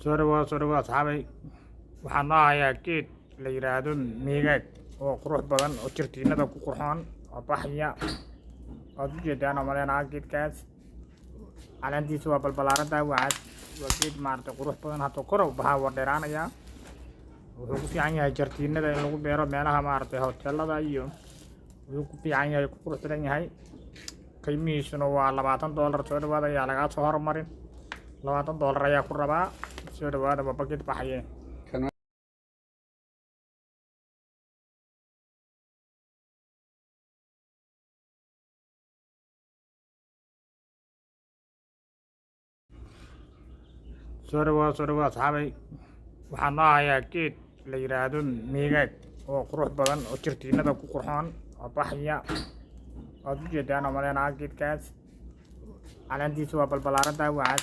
Soo dhawaad saxaabay. Waxaan noo hayaa geed la yiraahdo miigaag oo qurux badan oo jirtiinada ku qurxoon oo baxaya. Waad u jeedaan umaleynaa geedkaas. Caleentiisu waa balbalaaran tahay waa geed maaragtay qurux badan hadda kor u baxaa waa dheeraanaya. Wuxuu ku fiican yahay jirtiinada in lagu beero meelaha maaragtay hoteelada iyo wuxuu ku fiican yahay ku qurux badan yahay. Qiimihiisuna waa $20 soo dhawaad ayaa lagaa soo hormarin. $20 ayaa ku rabaa soo dhawaada waa bageed baxaya. Soo dhawaad saxaabay. Waxaan noo hayaa geed la yiraahdo miigaag oo qurux badan oo jirtiinada ku qurxoon oo baxaya. Waad u jeedaan umaleynaa geedkaas. Caleentiisu waa balbalaaran tahay waa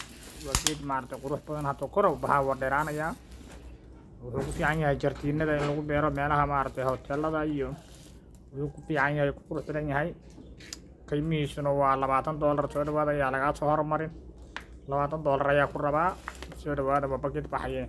geed maaragtay qurux badan hadda kor u baxaa waa dheeraanaya. Wuxuu ku fiican yahay jirtiinada in lagu beero meelaha maaragtay hoteelada iyo wuxuu ku fiican yahay ku qurux badan yahay. Qiimihiisuna waa $20 soo dhawaad ayaa lagaa soo hormarin. $20 ayaa ku rabaa soo dhawaada waa bageed baxaya.